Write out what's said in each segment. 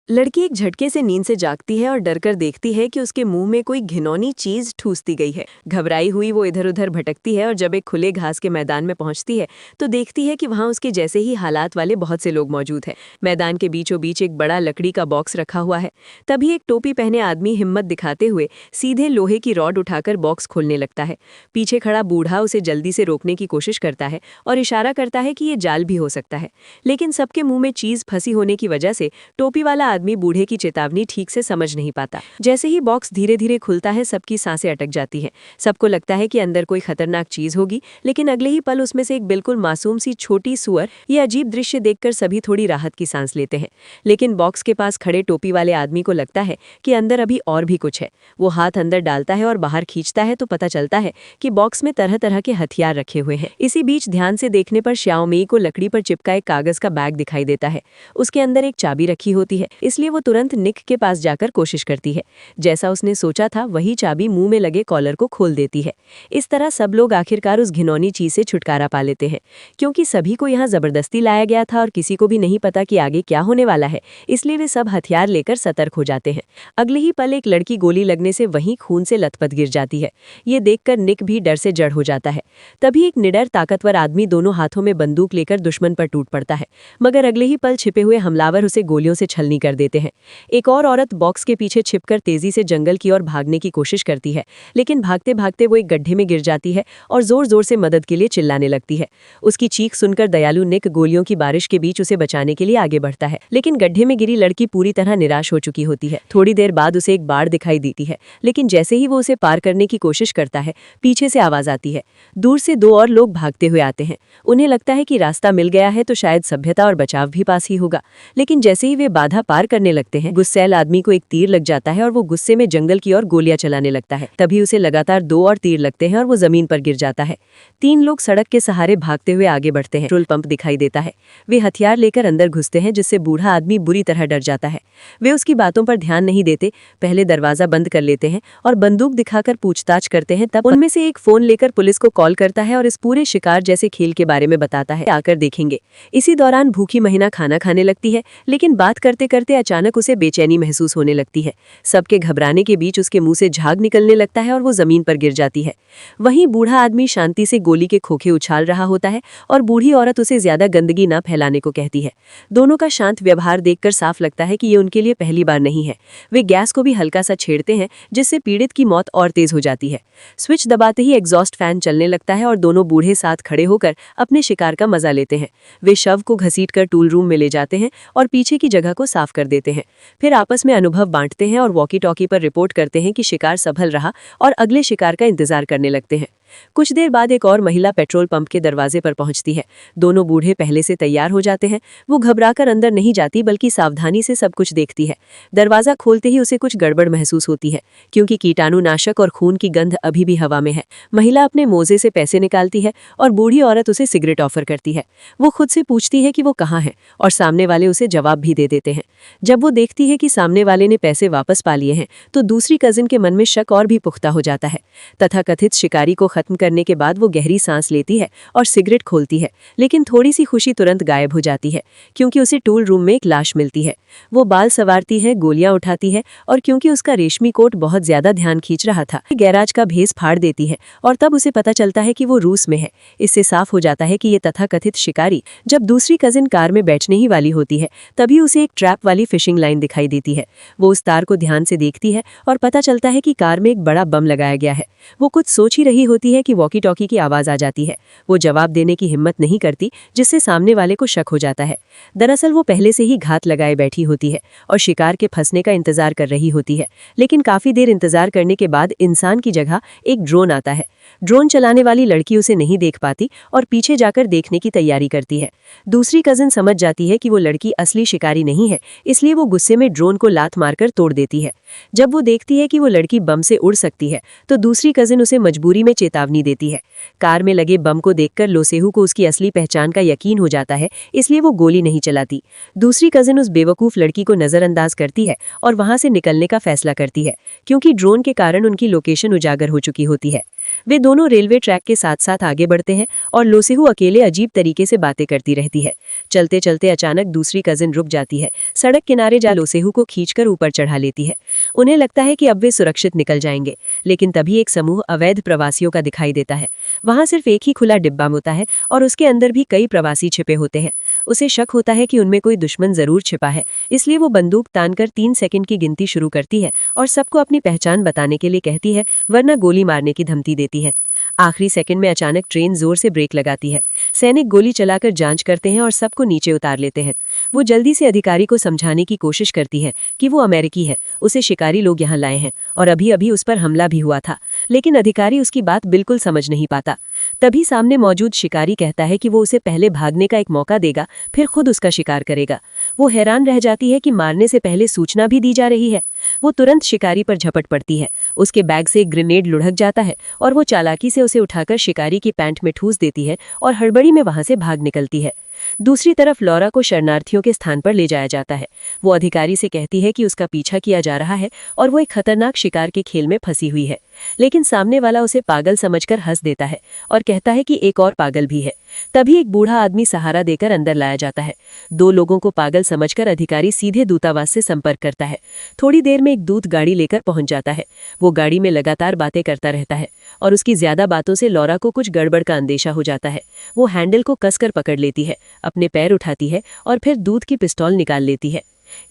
लड़की एक झटके से नींद से जागती है और डरकर देखती है कि उसके मुंह में कोई घिनौनी चीज ठूस दी गई है। घबराई हुई वो इधर उधर भटकती है और जब एक खुले घास के मैदान में पहुंचती है तो देखती है कि वहां उसके जैसे ही हालात वाले बहुत से लोग मौजूद हैं। मैदान के बीचों बीच एक बड़ा लकड़ी का बॉक्स रखा हुआ है। तभी एक टोपी पहने आदमी हिम्मत दिखाते हुए सीधे लोहे की रॉड उठाकर बॉक्स खोलने लगता है। पीछे खड़ा बूढ़ा उसे जल्दी से रोकने की कोशिश करता है और इशारा करता है कि ये जाल भी हो सकता है, लेकिन सबके मुंह में चीज फंसी होने की वजह से टोपी वाला आदमी बूढ़े की चेतावनी ठीक से समझ नहीं पाता। जैसे ही बॉक्स धीरे धीरे खुलता है सबकी सांसें अटक जाती हैं। सबको लगता है कि अंदर कोई खतरनाक चीज होगी, लेकिन अगले ही पल उसमें से एक बिल्कुल मासूम सी छोटी सुअर। ये अजीब दृश्य देखकर सभी थोड़ी राहत की सांस लेते हैं, लेकिन बॉक्स के पास खड़े टोपी वाले आदमी को लगता है कि अंदर अभी और भी कुछ है। वो हाथ अंदर डालता है और बाहर खींचता है तो पता चलता है कि बॉक्स में तरह तरह के हथियार रखे हुए हैं। इसी बीच ध्यान से देखने पर श्याओमेई को लकड़ी पर चिपका एक कागज का बैग दिखाई देता है। उसके अंदर एक चाबी रखी होती है, इसलिए वो तुरंत निक के पास जाकर कोशिश करती है। जैसा उसने सोचा था वही चाबी मुंह में लगे कॉलर को खोल देती है। इस तरह सब लोग आखिरकार उस घिनौनी चीज से छुटकारा पा लेते हैं। क्योंकि सभी को यहाँ जबरदस्ती लाया गया था और किसी को भी नहीं पता कि आगे क्या होने वाला है, इसलिए वे सब हथियार लेकर सतर्क हो जाते हैं। अगले ही पल एक लड़की गोली लगने से वहीं खून से लथपथ गिर जाती है। ये देखकर निक भी डर से जड़ हो जाता है। तभी एक निडर ताकतवर आदमी दोनों हाथों में बंदूक लेकर दुश्मन पर टूट पड़ता है, मगर अगले ही पल छिपे हुए हमलावर उसे गोलियों से छलनी कर देते हैं। एक और औरत बॉक्स के पीछे छिपकर तेजी से जंगल की ओर भागने की कोशिश करती है, लेकिन भागते भागते वो एक गड्ढे में गिर जाती है और जोर जोर से मदद के लिए चिल्लाने लगती है। उसकी चीख सुनकर दयालु निक गोलियों की बारिश के बीच उसे बचाने के लिए आगे बढ़ता है, लेकिन गड्ढे में गिरी लड़की पूरी तरह निराश हो चुकी होती है। थोड़ी देर बाद उसे एक बाड़ दिखाई देती है, लेकिन जैसे ही वो उसे पार करने की कोशिश करता है पीछे से आवाज आती है। दूर से दो और लोग भागते हुए आते हैं। उन्हें लगता है कि रास्ता मिल गया है तो शायद सभ्यता और बचाव भी पास ही होगा, लेकिन जैसे ही वे बाधा पार करने लगते हैं गुस्सैल आदमी को एक तीर लग जाता है और वो गुस्से में जंगल की ओर गोलियां चलाने लगता है। तभी उसे लगातार दो और तीर लगते हैं और वो जमीन पर गिर जाता है। तीन लोग सड़क के सहारे भागते हुए आगे बढ़ते हैं। पेट्रोल पंप दिखाई देता है। वे हथियार लेकर अंदर घुसते हैं, जिससे बूढ़ा आदमी बुरी तरह डर जाता है। वे उसकी बातों पर ध्यान नहीं देते, पहले दरवाजा बंद कर लेते हैं और बंदूक दिखाकर पूछताछ करते हैं। तब उनमें से एक फोन लेकर पुलिस को कॉल करता है और इस पूरे शिकार जैसे खेल के बारे में बताता है, आकर देखेंगे। इसी दौरान भूखी महिला खाना खाने लगती है, लेकिन बात करते करते अचानक उसे बेचैनी महसूस होने लगती है। सबके घबराने के बीच उसके मुंह से झाग निकलने लगता है और वो जमीन पर गिर जाती है। वहीं बूढ़ा आदमी शांति से गोली के खोखे उछाल रहा होता है और बूढ़ी औरत उसे ज्यादा गंदगी न फैलाने को कहती है। दोनों का शांत व्यवहार देखकर साफ लगता है कि ये उनके लिए पहली बार नहीं है। वे गैस को भी हल्का सा छेड़ते हैं, जिससे पीड़ित की मौत और तेज हो जाती है। स्विच दबाते ही एग्जॉस्ट फैन चलने लगता है और दोनों बूढ़े साथ खड़े होकर अपने शिकार का मजा लेते हैं। वे शव को घसीटकर टूल रूम में ले जाते हैं और पीछे की जगह को साफ कर देते हैं। फिर आपस में अनुभव बांटते हैं और वॉकी टॉकी पर रिपोर्ट करते हैं कि शिकार सफल रहा और अगले शिकार का इंतजार करने लगते हैं। कुछ देर बाद एक और महिला पेट्रोल पंप के दरवाजे पर पहुंचती है। दोनों बूढ़े पहले से तैयार हो जाते हैं। वो घबराकर अंदर नहीं जाती, बल्कि सावधानी से सब कुछ देखती है। दरवाजा खोलते ही उसे कुछ गड़बड़ महसूस होती है, क्योंकि कीटाणुनाशक और खून की गंध अभी भी हवा में है। महिला अपने मोजे से पैसे निकालती है और बूढ़ी औरत उसे सिगरेट ऑफर करती है। वो खुद से पूछती है कि वो कहाँ है, और सामने वाले उसे जवाब भी दे देते हैं। जब वो देखती है कि सामने वाले ने पैसे वापस पा लिए हैं तो दूसरी कजिन के मन में शक और भी पुख्ता हो जाता है। तथाकथित शिकारी को खत्म करने के बाद वो गहरी सांस लेती है और सिगरेट खोलती है, लेकिन थोड़ी सी खुशी तुरंत गायब हो जाती है, क्योंकि उसे टूल रूम में एक लाश मिलती है। वो बाल संवारती है, गोलियां उठाती है और क्योंकि उसका रेशमी कोट बहुत ज्यादा ध्यान खींच रहा था, गैराज का भेस फाड़ देती है और तब उसे पता चलता है कि वो रूस में है। इससे साफ हो जाता है कि ये तथाकथित शिकारी जब दूसरी कजिन कार में बैठने ही वाली होती है तभी उसे एक ट्रैप वाली फिशिंग लाइन दिखाई देती है। वो उस तार को ध्यान से देखती है और पता चलता है कि कार में एक बड़ा बम लगाया गया है। वो कुछ सोच ही रही होती है कि वॉकी टॉकी की आवाज आ जाती है। वो जवाब देने की हिम्मत नहीं करती, जिससे सामने वाले को शक हो जाता है। दरअसल वो पहले से ही घात लगाए बैठी होती है और शिकार के फंसने का इंतजार कर रही होती है। लेकिन काफी देर इंतजार करने के बाद इंसान की जगह एक ड्रोन आता है। ड्रोन चलाने वाली लड़की उसे नहीं देख पाती और पीछे जाकर देखने की तैयारी करती है। दूसरी कजिन समझ जाती है कि वो लड़की असली शिकारी नहीं है, इसलिए वो गुस्से में ड्रोन को लात मारकर तोड़ देती है। जब वो देखती है कि वो लड़की बम से उड़ सकती है तो दूसरी कजिन उसे मजबूरी में चेतावनी देती है। कार में लगे बम को देखकर लोसेहू को उसकी असली पहचान का यकीन हो जाता है, इसलिए वो गोली नहीं चलाती। दूसरी कजिन उस बेवकूफ लड़की को नजरअंदाज करती है और वहां से निकलने का फैसला करती है, क्योंकि ड्रोन के कारण उनकी लोकेशन उजागर हो चुकी होती है। वे दोनों रेलवे ट्रैक के साथ साथ आगे बढ़ते हैं और लोसेहू अकेले अजीब तरीके से बातें करती रहती है। चलते चलते अचानक दूसरी कजिन रुक जाती है, सड़क किनारे जा लोसेहू को खींचकर ऊपर चढ़ा लेती है। उन्हें लगता है कि अब वे सुरक्षित निकल जाएंगे, लेकिन तभी एक समूह अवैध प्रवासियों का दिखाई देता है। वहां सिर्फ एक ही खुला डिब्बा होता है और उसके अंदर भी कई प्रवासी छिपे होते हैं। उसे शक होता है कि उनमें कोई दुश्मन जरूर छिपा है, इसलिए वो बंदूक तानकर 3 सेकंड की गिनती शुरू करती है और सबको अपनी पहचान बताने के लिए कहती है, वरना गोली मारने की धमकी देती है। आखिरी सेकंड में अचानक ट्रेन जोर से ब्रेक लगाती है। सैनिक गोली चलाकर जांच करते हैं और सबको नीचे उतार लेते हैं। वो जल्दी से अधिकारी को समझाने की कोशिश करती है कि वो अमेरिकी है, उसे शिकारी लोग यहाँ लाए हैं और अभी अभी उस पर हमला भी हुआ था, लेकिन अधिकारी उसकी बात बिल्कुल समझ नहीं पाता। तभी सामने मौजूद शिकारी कहता है कि वो उसे पहले भागने का एक मौका देगा, फिर खुद उसका शिकार करेगा। वो हैरान रह जाती है कि मारने से पहले सूचना भी दी जा रही है। वो तुरंत शिकारी पर झपट पड़ती है। उसके बैग से एक ग्रेनेड लुढ़क जाता है और वो चालाकी से उसे उठाकर शिकारी की पैंट में ठूस देती है और हड़बड़ी में वहां से भाग निकलती है। दूसरी तरफ लॉरा को शरणार्थियों के स्थान पर ले जाया जाता है। वो अधिकारी से कहती है कि उसका पीछा किया जा रहा है और वो एक खतरनाक शिकार के खेल में फंसी हुई है, लेकिन सामने वाला उसे पागल समझकर हंस देता है और कहता है कि एक और पागल भी है। तभी एक बूढ़ा आदमी सहारा देकर अंदर लाया जाता है। 2 लोगों को पागल समझकर अधिकारी सीधे दूतावास से संपर्क करता है। थोड़ी देर में एक दूत गाड़ी लेकर पहुंच जाता है। वो गाड़ी में लगातार बातें करता रहता है और उसकी ज्यादा बातों से लॉरा को कुछ गड़बड़ का अंदेशा हो जाता है। वो हैंडल को कसकर पकड़ लेती है, अपने पैर उठाती है और फिर दूध की पिस्तौल निकाल लेती है।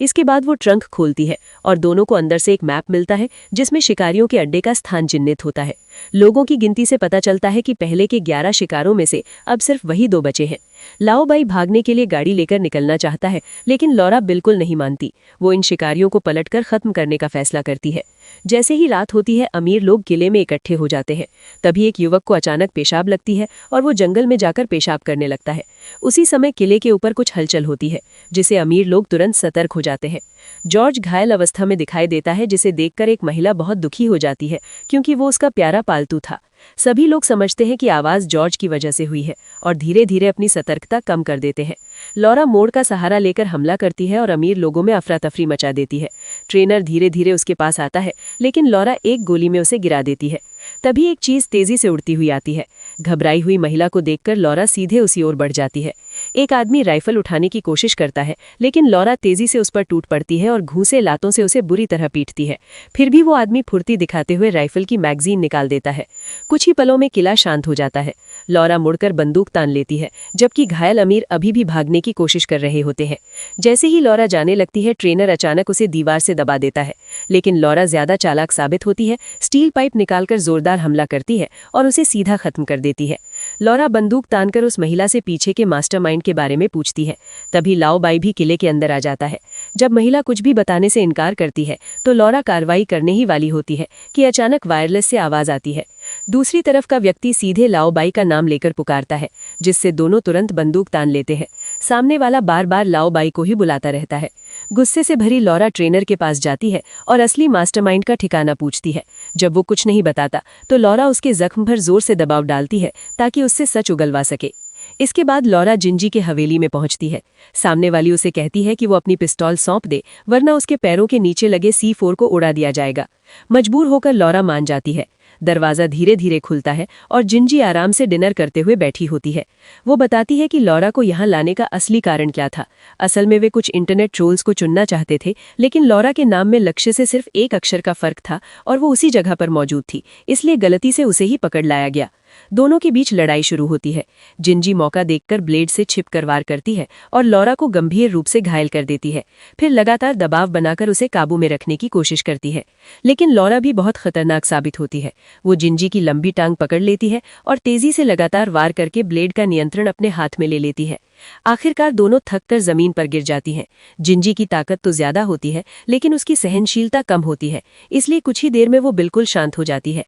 इसके बाद वो ट्रंक खोलती है और दोनों को अंदर से एक मैप मिलता है जिसमें शिकारियों के अड्डे का स्थान चिन्हित होता है। लोगों की गिनती से पता चलता है कि पहले के 11 शिकारों में से अब सिर्फ वही 2 बचे हैं। लाओबाई भागने के लिए गाड़ी लेकर निकलना चाहता है, लेकिन लॉरा बिल्कुल नहीं मानती। वो इन शिकारियों को पलटकर खत्म करने का फैसला करती है। जैसे ही रात होती है, अमीर लोग किले में इकट्ठे हो जाते हैं। तभी एक युवक को अचानक पेशाब लगती है और वो जंगल में जाकर पेशाब करने लगता है। उसी समय किले के ऊपर कुछ हलचल होती है, जिसे अमीर लोग तुरंत सतर्क हो जाते हैं। जॉर्ज घायल अवस्था में दिखाई देता है, जिसे देखकर एक महिला बहुत दुखी हो जाती है, क्योंकि वो उसका प्यारा पालतू था। सभी लोग समझते हैं कि आवाज जॉर्ज की वजह से हुई है और धीरे धीरे अपनी सतर्कता कम कर देते हैं। लॉरा मोड़ का सहारा लेकर हमला करती है और अमीर लोगों में अफरा तफरी मचा देती है। ट्रेनर धीरे धीरे उसके पास आता है, लेकिन लॉरा एक गोली में उसे गिरा देती है। तभी एक चीज तेजी से उड़ती हुई आती है। घबराई हुई महिला को देखकर लॉरा सीधे उसी ओर बढ़ जाती है। एक आदमी राइफल उठाने की कोशिश करता है, लेकिन लॉरा तेजी से उस पर टूट पड़ती है और घूंसे लातों से उसे बुरी तरह पीटती है। फिर भी वो आदमी फुर्ती दिखाते हुए राइफल की मैगजीन निकाल देता है। कुछ ही पलों में किला शांत हो जाता है। लॉरा मुड़कर बंदूक तान लेती है, जबकि घायल अमीर अभी भी भागने की कोशिश कर रहे होते हैं। जैसे ही लॉरा जाने लगती है, ट्रेनर अचानक उसे दीवार से दबा देता है, लेकिन लॉरा ज्यादा चालाक साबित होती है। स्टील पाइप निकालकर जोरदार हमला करती है और उसे सीधा खत्म कर देती है। लॉरा बंदूक तानकर उस महिला से पीछे के मास्टरमाइंड के बारे में पूछती है। तभी लाओबाई भी किले के अंदर आ जाता है। जब महिला कुछ भी बताने से इनकार करती है, तो लॉरा कार्रवाई करने ही वाली होती है कि अचानक वायरलेस से आवाज आती है। दूसरी तरफ का व्यक्ति सीधे लाओबाई का नाम लेकर पुकारता है, जिससे दोनों तुरंत बंदूक तान लेते हैं। सामने वाला बार बार लाओबाई को ही बुलाता रहता है। गुस्से से भरी लॉरा ट्रेनर के पास जाती है और असली मास्टरमाइंड का ठिकाना पूछती है। जब वो कुछ नहीं बताता, तो लॉरा उसके जख्म पर जोर से दबाव डालती है ताकि उससे सच उगलवा सके। इसके बाद लॉरा जिंजी के हवेली में पहुंचती है। सामने वाली उसे कहती है कि वो अपनी पिस्तौल सौंप दे, वरना उसके पैरों के नीचे लगे C4 को उड़ा दिया जाएगा। मजबूर होकर लॉरा मान जाती है। दरवाजा धीरे धीरे खुलता है और जिंजी आराम से डिनर करते हुए बैठी होती है। वो बताती है कि लॉरा को यहाँ लाने का असली कारण क्या था। असल में वे कुछ इंटरनेट ट्रोल्स को चुनना चाहते थे, लेकिन लॉरा के नाम में लक्ष्य से सिर्फ एक अक्षर का फर्क था और वो उसी जगह पर मौजूद थी, इसलिए गलती से उसे ही पकड़ लाया गया। दोनों के बीच लड़ाई शुरू होती है। जिंजी मौका देखकर ब्लेड से छिपकर वार करती है और लॉरा को गंभीर रूप से घायल कर देती है। फिर लगातार दबाव बनाकर उसे काबू में रखने की कोशिश करती है, लेकिन लॉरा भी बहुत खतरनाक साबित होती है। वो जिंजी की लंबी टांग पकड़ लेती है और तेजी से लगातार वार करके ब्लेड का नियंत्रण अपने हाथ में ले लेती है। आखिरकार दोनों थककर जमीन पर गिर जाती हैं। जिंजी की ताकत तो ज्यादा होती है, लेकिन उसकी सहनशीलता कम होती है, इसलिए कुछ ही देर में वो बिल्कुल शांत हो जाती है।